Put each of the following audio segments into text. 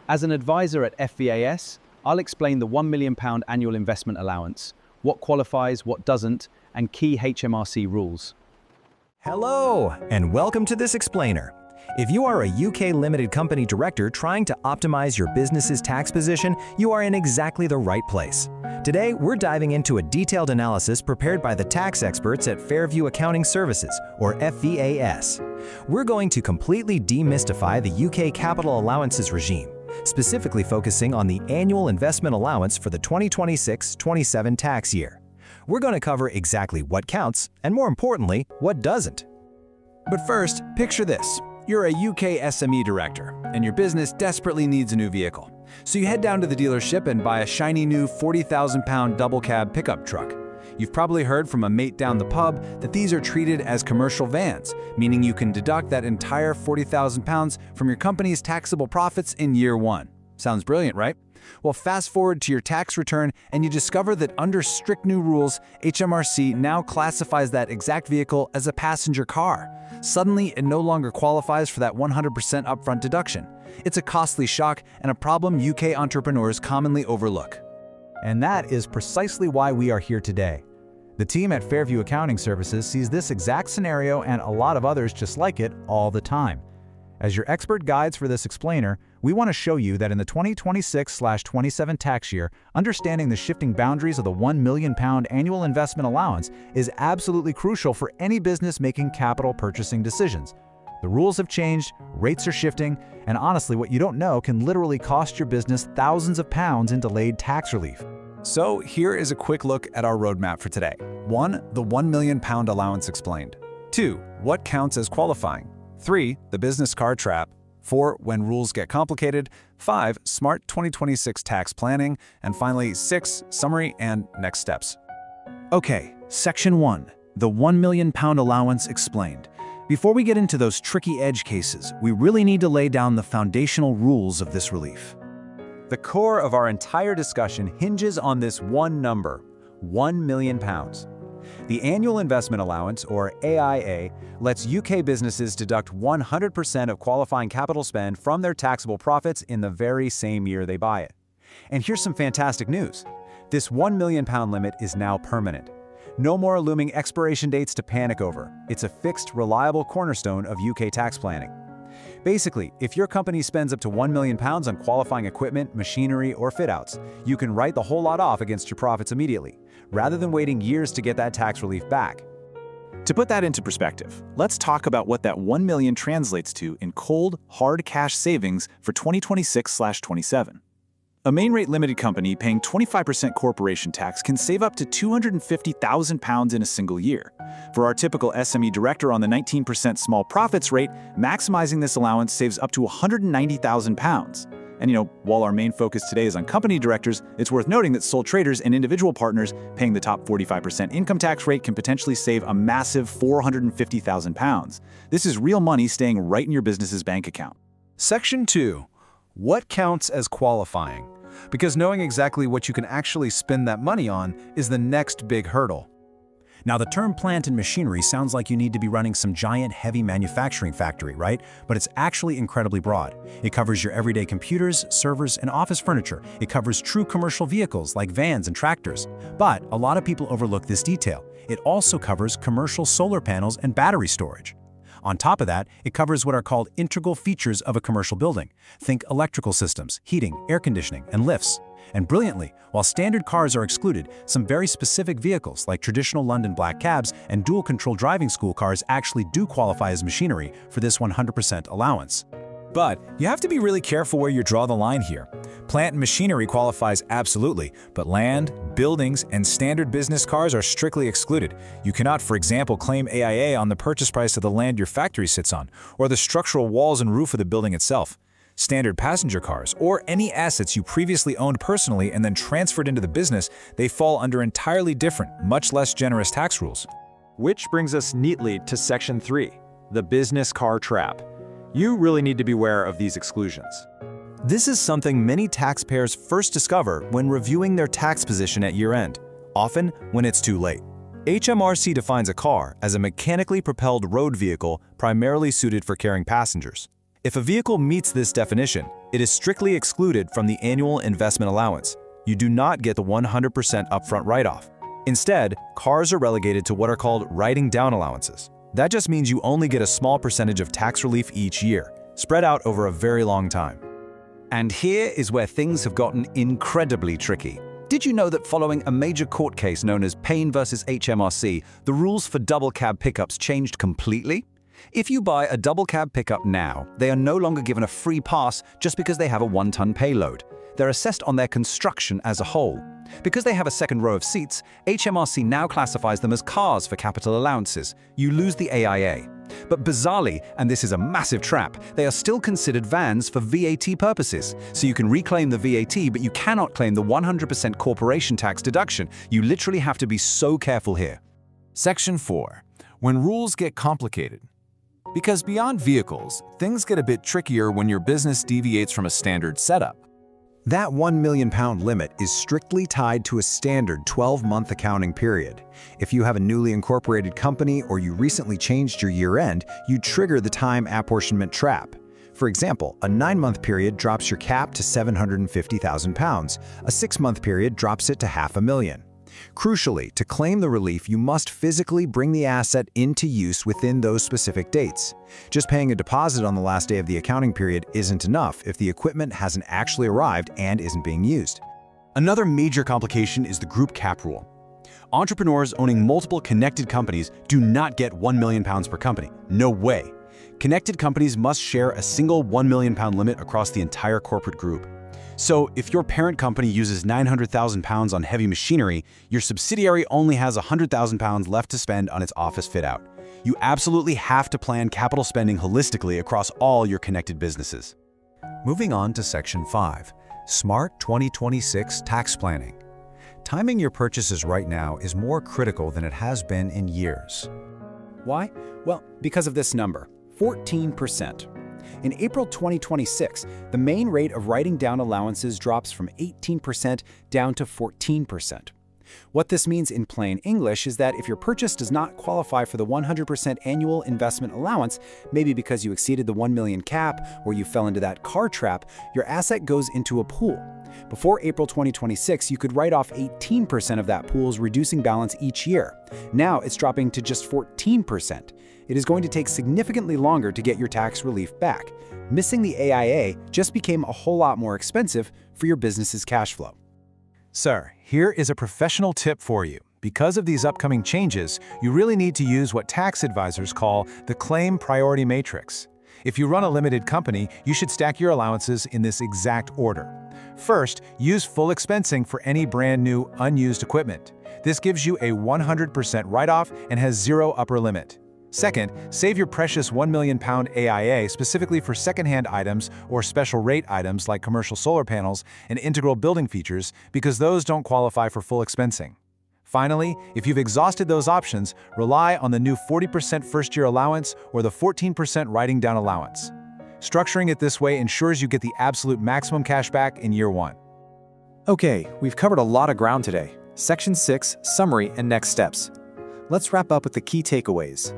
As an advisor at FVAS, I'll explain the £1 million annual investment allowance, what qualifies, what doesn't, and key HMRC rules. Hello, and welcome to this explainer. If you are a UK limited company director trying to optimize your business's tax position, you are in exactly the right place. Today, we're diving into a detailed analysis prepared by the tax experts at Fairview Accounting Services, or FVAS. We're going to completely demystify the UK capital allowances regime, specifically focusing on the annual investment allowance for the 2026-27 tax year. We're going to cover exactly what counts, and more importantly, what doesn't. But first, picture this. You're a UK SME director, and your business desperately needs a new vehicle. So you head down to the dealership and buy a shiny new £40,000 double cab pickup truck. You've probably heard from a mate down the pub that these are treated as commercial vans, meaning you can deduct that entire £40,000 from your company's taxable profits in year one. Sounds brilliant, right? Well, fast forward to your tax return and you discover that under strict new rules, HMRC now classifies that exact vehicle as a passenger car. Suddenly, it no longer qualifies for that 100% upfront deduction. It's a costly shock and a problem UK entrepreneurs commonly overlook. And that is precisely why we are here today. The team at Fairview Accounting Services sees this exact scenario and a lot of others just like it all the time. As your expert guides for this explainer, we want to show you that in the 2026-27 tax year, understanding the shifting boundaries of the £1 million annual investment allowance is absolutely crucial for any business making capital purchasing decisions. The rules have changed, rates are shifting, and honestly, what you don't know can literally cost your business thousands of pounds in delayed tax relief. So here is a quick look at our roadmap for today. 1. The £1 million allowance explained. 2. What counts as qualifying. 3. The business car trap. 4. When rules get complicated. 5. Smart 2026 tax planning. And finally, 6. Summary and next steps. Okay, Section 1. The £1 million allowance explained. Before we get into those tricky edge cases, we really need to lay down the foundational rules of this relief. The core of our entire discussion hinges on this one number, £1 million. The Annual Investment Allowance, or AIA, lets UK businesses deduct 100% of qualifying capital spend from their taxable profits in the very same year they buy it. And here's some fantastic news. This £1 million limit is now permanent. No more looming expiration dates to panic over. It's a fixed, reliable cornerstone of UK tax planning. Basically, if your company spends up to £1 million on qualifying equipment, machinery, or fit-outs, you can write the whole lot off against your profits immediately, rather than waiting years to get that tax relief back. To put that into perspective, let's talk about what that $1 million translates to in cold, hard cash savings for 2026-27. A main rate limited company paying 25% corporation tax can save up to £250,000 in a single year. For our typical SME director on the 19% small profits rate, maximizing this allowance saves up to £190,000. And while our main focus today is on company directors, it's worth noting that sole traders and individual partners paying the top 45% income tax rate can potentially save a massive £450,000. This is real money staying right in your business's bank account. Section 2. What counts as qualifying? Because knowing exactly what you can actually spend that money on is the next big hurdle. Now, the term plant and machinery sounds like you need to be running some giant, heavy manufacturing factory, right? But it's actually incredibly broad. It covers your everyday computers, servers, and office furniture. It covers true commercial vehicles like vans and tractors. But a lot of people overlook this detail. It also covers commercial solar panels and battery storage. On top of that, it covers what are called integral features of a commercial building. Think electrical systems, heating, air conditioning, and lifts. And brilliantly, while standard cars are excluded, some very specific vehicles like traditional London black cabs and dual-control driving school cars actually do qualify as machinery for this 100% allowance. But you have to be really careful where you draw the line here. Plant and machinery qualifies absolutely, but land, buildings, and standard business cars are strictly excluded. You cannot, for example, claim AIA on the purchase price of the land your factory sits on, or the structural walls and roof of the building itself. Standard passenger cars, or any assets you previously owned personally and then transferred into the business, they fall under entirely different, much less generous tax rules. Which brings us neatly to Section 3, the business car trap. You really need to beware of these exclusions. This is something many taxpayers first discover when reviewing their tax position at year-end, often when it's too late. HMRC defines a car as a mechanically propelled road vehicle primarily suited for carrying passengers. If a vehicle meets this definition, it is strictly excluded from the annual investment allowance. You do not get the 100% upfront write-off. Instead, cars are relegated to what are called writing down allowances. That just means you only get a small percentage of tax relief each year, spread out over a very long time. And here is where things have gotten incredibly tricky. Did you know that following a major court case known as Payne versus HMRC, the rules for double cab pickups changed completely? If you buy a double cab pickup now, they are no longer given a free pass just because they have a 1-ton payload. They're assessed on their construction as a whole. Because they have a second row of seats, HMRC now classifies them as cars for capital allowances. You lose the AIA. But bizarrely, and this is a massive trap, they are still considered vans for VAT purposes. So you can reclaim the VAT, but you cannot claim the 100% corporation tax deduction. You literally have to be so careful here. Section 4. When rules get complicated. Because beyond vehicles, things get a bit trickier when your business deviates from a standard setup. That £1 million limit is strictly tied to a standard 12-month accounting period. If you have a newly incorporated company or you recently changed your year-end, you trigger the time apportionment trap. For example, a 9-month period drops your cap to £750,000. A 6-month period drops it to $500,000. Crucially, to claim the relief, you must physically bring the asset into use within those specific dates. Just paying a deposit on the last day of the accounting period isn't enough if the equipment hasn't actually arrived and isn't being used. Another major complication is the group cap rule. Entrepreneurs owning multiple connected companies do not get £1 million per company. No way. Connected companies must share a single £1 million limit across the entire corporate group. So if your parent company uses £900,000 on heavy machinery, your subsidiary only has £100,000 left to spend on its office fit-out. You absolutely have to plan capital spending holistically across all your connected businesses. Moving on to Section 5, Smart 2026 Tax Planning. Timing your purchases right now is more critical than it has been in years. Why? Well, because of this number, 14%. In April 2026, the main rate of writing down allowances drops from 18% down to 14%. What this means in plain English is that if your purchase does not qualify for the 100% annual investment allowance, maybe because you exceeded the 1 million cap or you fell into that car trap, your asset goes into a pool. Before April 2026, you could write off 18% of that pool's reducing balance each year. Now it's dropping to just 14%. It is going to take significantly longer to get your tax relief back. Missing the AIA just became a whole lot more expensive for your business's cash flow. Sir, here is a professional tip for you. Because of these upcoming changes, you really need to use what tax advisors call the claim priority matrix. If you run a limited company, you should stack your allowances in this exact order. First, use full expensing for any brand new, unused equipment. This gives you a 100% write-off and has zero upper limit. Second, save your precious £1 million AIA specifically for secondhand items or special rate items like commercial solar panels and integral building features because those don't qualify for full expensing. Finally, if you've exhausted those options, rely on the new 40% first-year allowance or the 14% writing down allowance. Structuring it this way ensures you get the absolute maximum cash back in year 1. Okay, we've covered a lot of ground today. Section 6, Summary and Next Steps. Let's wrap up with the key takeaways.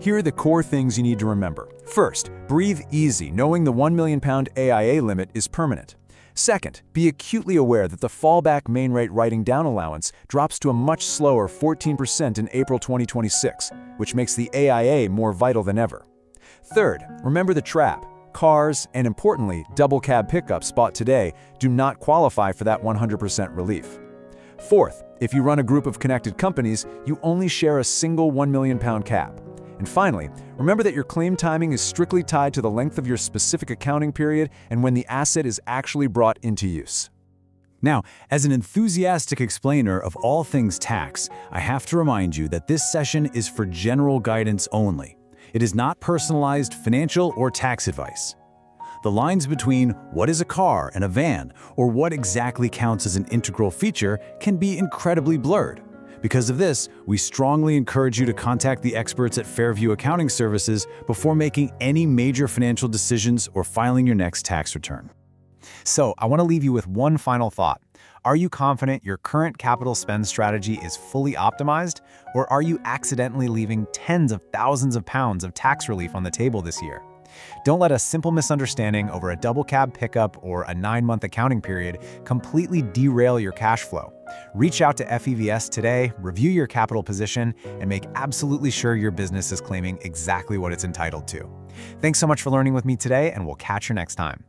Here are the core things you need to remember. First, breathe easy, knowing the £1 million AIA limit is permanent. Second, be acutely aware that the fallback main rate writing down allowance drops to a much slower 14% in April 2026, which makes the AIA more vital than ever. Third, remember the trap. Cars, and importantly, double cab pickups bought today do not qualify for that 100% relief. Fourth, if you run a group of connected companies, you only share a single £1 million cap. And finally, remember that your claim timing is strictly tied to the length of your specific accounting period and when the asset is actually brought into use. Now, as an enthusiastic explainer of all things tax, I have to remind you that this session is for general guidance only. It is not personalized financial or tax advice. The lines between what is a car and a van, or what exactly counts as an integral feature, can be incredibly blurred. Because of this, we strongly encourage you to contact the experts at Fairview Accounting Services before making any major financial decisions or filing your next tax return. So, I want to leave you with one final thought. Are you confident your current capital spend strategy is fully optimized, or are you accidentally leaving tens of thousands of pounds of tax relief on the table this year? Don't let a simple misunderstanding over a double cab pickup or a 9-month accounting period completely derail your cash flow. Reach out to FEVS today, review your capital position, and make absolutely sure your business is claiming exactly what it's entitled to. Thanks so much for learning with me today, and we'll catch you next time.